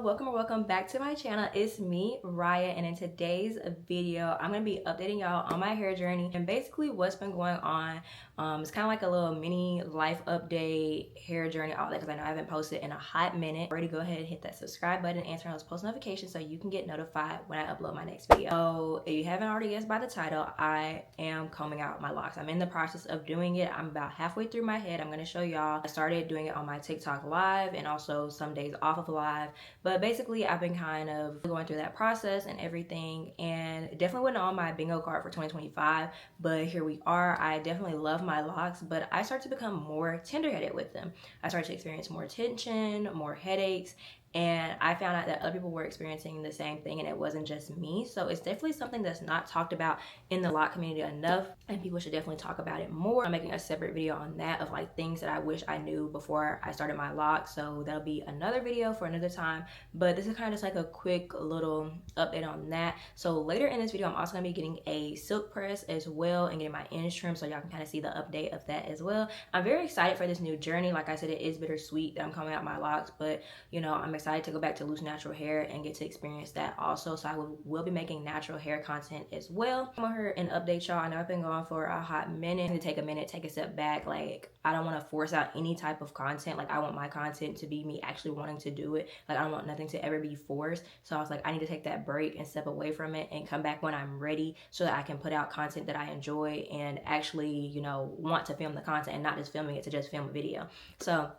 welcome or welcome back to my channel. It's me, Raya, and in today's video I'm going to be updating y'all on my hair journey and basically what's been going on. It's kind of like a little mini life update, hair journey, all that, because I know I haven't posted in a hot minute. Already go ahead and hit that subscribe button and turn on those post notifications so you can get notified when I upload my next video. So if you haven't already guessed by the title, I am combing out my locks. I'm in the process of doing it. I'm about halfway through my head. I'm going to show y'all. I started doing it on my TikTok live and also some days off of live, but basically I've been kind of going through that process and everything, and definitely wasn't on my bingo card for 2025, but here we are. I definitely love my locks, but I started to become more tender-headed with them. I started to experience more tension, more headaches, and I found out that other people were experiencing the same thing, and it wasn't just me. So it's definitely something that's not talked about in the lock community enough, and people should definitely talk about it more. I'm making a separate video on that of like things that I wish I knew before I started my lock, so that'll be another video for another time, but this is kind of just like a quick little update on that. So later in this video I'm also going to be getting a silk press as well and getting my ends trimmed, so y'all can kind of see the update of that as well. I'm very excited for this new journey. Like I said, it is bittersweet that I'm coming out my locks, but you know, I'm excited to go back to loose natural hair and get to experience that also. So I will be making natural hair content as well. I'm gonna and update y'all. I know I've been going for a hot minute. To take a minute, take a step back. Like, I don't want to force out any type of content. Like, I want my content to be me actually wanting to do it. Like, I don't want nothing to ever be forced. So I was like, I need to take that break and step away from it and come back when I'm ready so that I can put out content that I enjoy and actually, you know, want to film the content and not just filming it to just film a video. So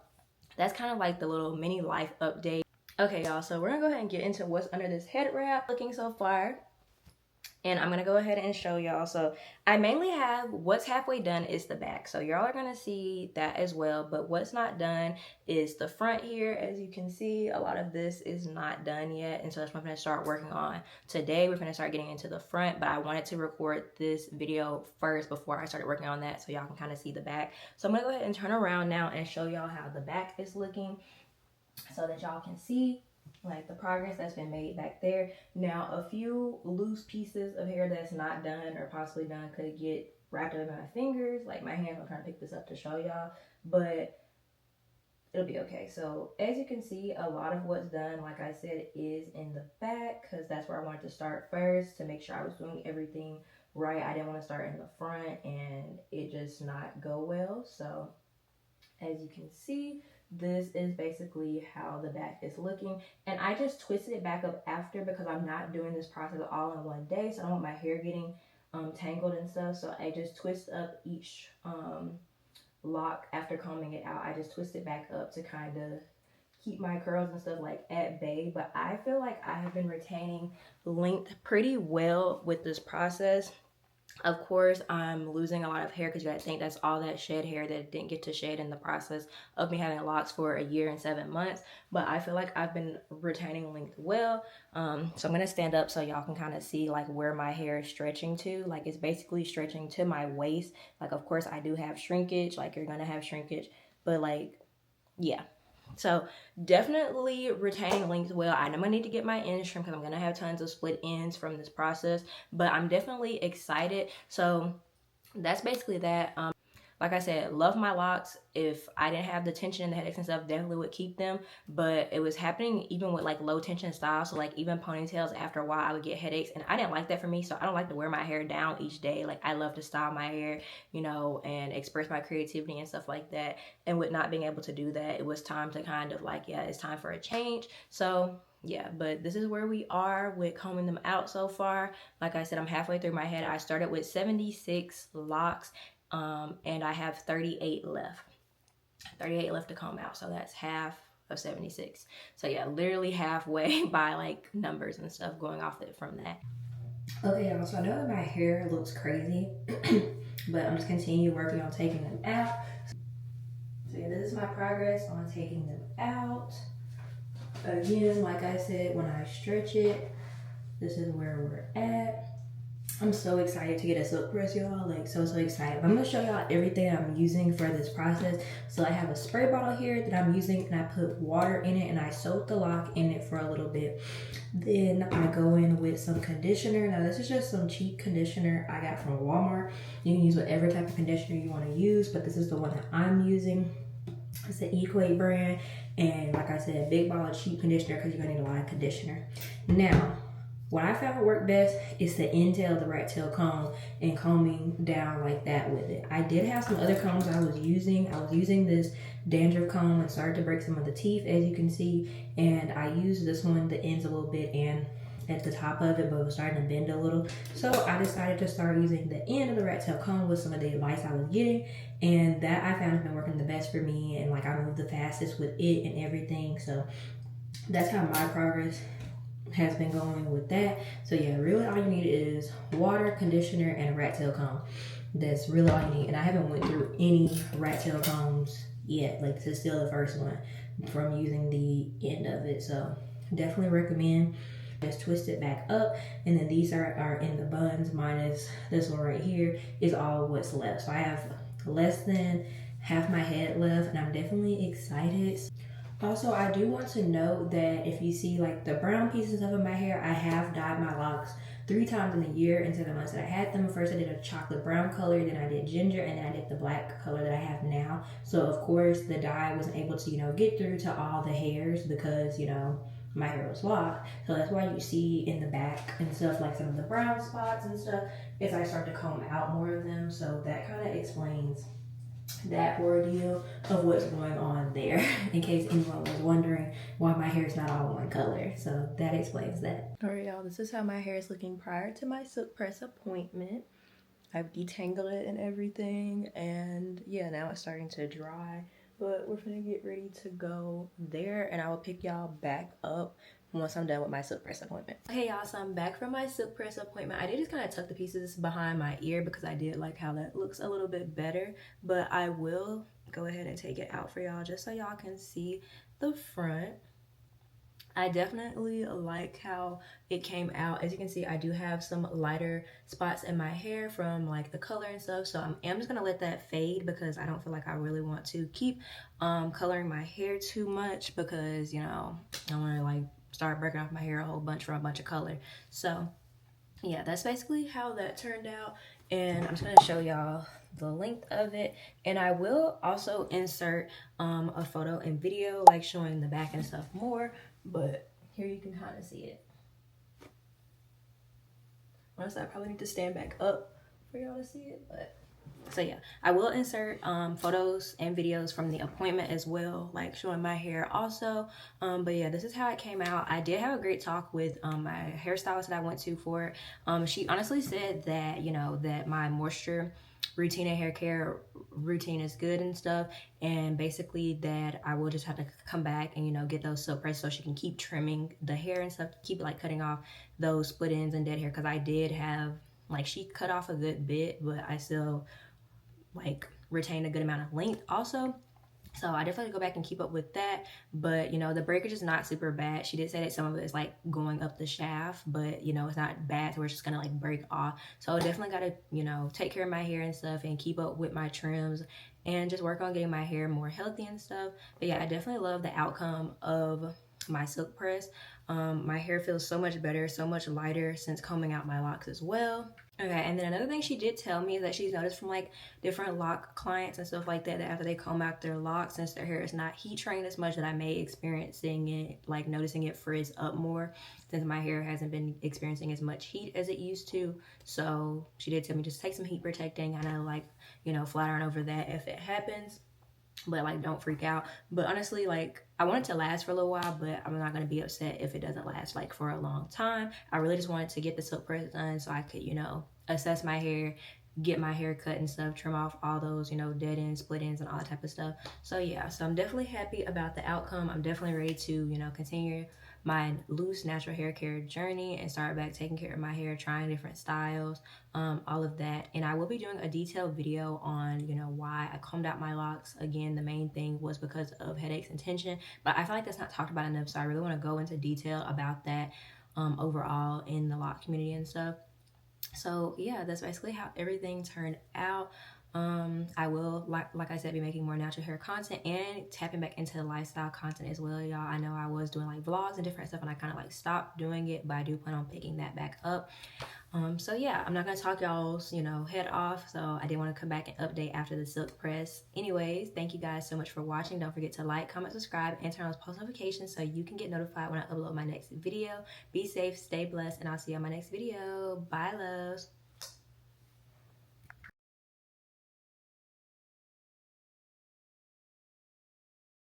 that's kind of like the little mini life update. Okay, y'all, so we're gonna go ahead and get into what's under this head wrap looking so far. And I'm gonna go ahead and show y'all. So I mainly have what's halfway done is the back. So y'all are gonna see that as well. But what's not done is the front here. As you can see, a lot of this is not done yet. And so that's what I'm gonna start working on today. We're gonna start getting into the front, but I wanted to record this video first before I started working on that so y'all can kind of see the back. So I'm gonna go ahead and turn around now and show y'all how the back is looking, so that y'all can see like the progress that's been made back there. Now, a few loose pieces of hair that's not done or possibly done could get wrapped up in my fingers, like my hands. I'm trying to pick this up to show y'all, but it'll be okay. So as you can see, a lot of what's done, like I said, is in the back, because that's where I wanted to start first to make sure I was doing everything right. I didn't want to start in the front and it just not go well. So as you can see, this is basically how the back is looking, and I just twisted it back up after because I'm not doing this process all in one day, so I don't want my hair getting tangled and stuff. So I just twist up each lock after combing it out. I just twist it back up to kind of keep my curls and stuff like at bay, but I feel like I have been retaining length pretty well with this process. Of course, I'm losing a lot of hair because you gotta think that's all that shed hair that didn't get to shed in the process of me having locks for a year and 7 months. But I feel like I've been retaining length well. So I'm gonna stand up so y'all can kind of see like where my hair is stretching to. Like, it's basically stretching to my waist. Like, of course, I do have shrinkage. Like, you're gonna have shrinkage, but like, yeah. So definitely retaining length well. I know I'm gonna need to get my ends trimmed because I'm gonna have tons of split ends from this process, but I'm definitely excited. So that's basically that. Like I said, love my locks. If I didn't have the tension and the headaches and stuff, definitely would keep them. But it was happening even with like low tension styles. So like even ponytails, after a while I would get headaches, and I didn't like that for me. So I don't like to wear my hair down each day. Like, I love to style my hair, you know, and express my creativity and stuff like that. And with not being able to do that, it was time to kind of like, yeah, it's time for a change. So yeah, but this is where we are with combing them out so far. Like I said, I'm halfway through my head. I started with 76 locks. And I have 38 left. 38 left to comb out, so that's half of 76. So yeah, literally halfway by like numbers and stuff going off it from that. Okay, y'all, so I know that my hair looks crazy, but I'm just continue working on taking them out. So yeah, this is my progress on taking them out. Again, like I said, when I stretch it, this is where we're at. I'm so excited to get a silk press, y'all. Like, so excited. But I'm gonna show y'all everything I'm using for this process. So I have a spray bottle here that I'm using, and I put water in it and I soak the lock in it for a little bit. Then I go in with some conditioner. Now this is just some cheap conditioner I got from Walmart. You can use whatever type of conditioner you want to use, but this is the one that I'm using. It's the Equate brand, and like I said, big ball of cheap conditioner because you're gonna need a lot of conditioner. Now, what I found would work best is the end tail, the rat tail comb, and combing down like that with it. I did have some other combs I was using. I was using this dandruff comb and started to break some of the teeth, as you can see, and I used this one, the ends a little bit and at the top of it, but it was starting to bend a little. So I decided to start using the end of the rat tail comb with some of the advice I was getting, and that I found has been working the best for me, and like I moved the fastest with it and everything. So that's how my progress has been going with that. So yeah, really all you need is water, conditioner, and a rat tail comb. That's really all you need. And I haven't went through any rat tail combs yet. Like, this is still the first one from using the end of it. So definitely recommend. Just twist it back up, and then these are in the buns, minus this one right here is all what's left. So I have less than half my head left, and I'm definitely excited. Also, I do want to note that if you see like the brown pieces of my hair, I have dyed my locks 3 times in a year in 7 months that I had them. First I did a chocolate brown color, then I did ginger, and then I did the black color that I have now. So of course the dye wasn't able to, get through to all the hairs because, my hair was locked. So that's why you see in the back and stuff like some of the brown spots and stuff as I start to comb out more of them. So that kind of explains that ordeal of what's going on there, in case anyone was wondering why my hair is not all one color. So that explains that. All right, y'all, this is how my hair is looking prior to my silk press appointment. I've detangled it and everything, and yeah, now it's starting to dry, but we're gonna get ready to go there, and I will pick y'all back up once I'm done with my silk press appointment. Okay, y'all, so I'm back from my silk press appointment. I did just kind of tuck the pieces behind my ear because I did like how that looks a little bit better, but I will go ahead and take it out for y'all just so y'all can see the front. I definitely like how it came out. As you can see, I do have some lighter spots in my hair from like the color and stuff. So I'm just gonna let that fade because I don't feel like I really want to keep coloring my hair too much because, I want to like start breaking off my hair a whole bunch for a bunch of color. So yeah, that's basically how that turned out. And I'm just gonna show y'all the length of it, and I will also insert a photo and video like showing the back and stuff more, but here you can kind of see it. Honestly, I probably need to stand back up for y'all to see it, but so yeah, I will insert photos and videos from the appointment as well, like showing my hair also. But yeah, this is how it came out. I did have a great talk with my hairstylist that I went to for it. She honestly said that, that my moisture routine and hair care routine is good and stuff, and basically that I will just have to come back and get those silk press so she can keep trimming the hair and stuff, keep like cutting off those split ends and dead hair, because I did have, like, she cut off a good bit, but I still like retain a good amount of length also. So I definitely go back and keep up with that. But the breakage is not super bad. She did say that some of it is like going up the shaft, but it's not bad to where it's just gonna like break off. So I definitely gotta take care of my hair and stuff and keep up with my trims and just work on getting my hair more healthy and stuff. But yeah, I definitely love the outcome of my silk press. My hair feels so much better, so much lighter since combing out my locks as well. Okay, and then another thing she did tell me is that she's noticed from like different lock clients and stuff like that, that after they comb out their locks, since their hair is not heat trained as much, that I may experiencing it, like noticing it frizz up more, since my hair hasn't been experiencing as much heat as it used to. So she did tell me just take some heat protecting. I know, like, flat iron over that if it happens, but like don't freak out. But honestly, like, I want it to last for a little while, but I'm not going to be upset if it doesn't last like for a long time. I really just wanted to get the silk press done so I could assess my hair, get my hair cut and stuff, trim off all those dead ends, split ends, and all that type of stuff. So yeah, so I'm definitely happy about the outcome. I'm definitely ready to continue my loose natural hair care journey and start back taking care of my hair, trying different styles, all of that. And I will be doing a detailed video on why I combed out my locks. Again, the main thing was because of headaches and tension, but I feel like that's not talked about enough, so I really want to go into detail about that overall in the lock community and stuff. So yeah, that's basically how everything turned out. I will, like I said, be making more natural hair content and tapping back into the lifestyle content as well, y'all. I know I was doing like vlogs and different stuff, and I kind of like stopped doing it, but I do plan on picking that back up. So yeah, I'm not gonna talk y'all's, head off. So I did want to come back and update after the silk press. Anyways, thank you guys so much for watching. Don't forget to like, comment, subscribe, and turn on those post notifications so you can get notified when I upload my next video. Be safe, stay blessed, and I'll see you on my next video. Bye, loves.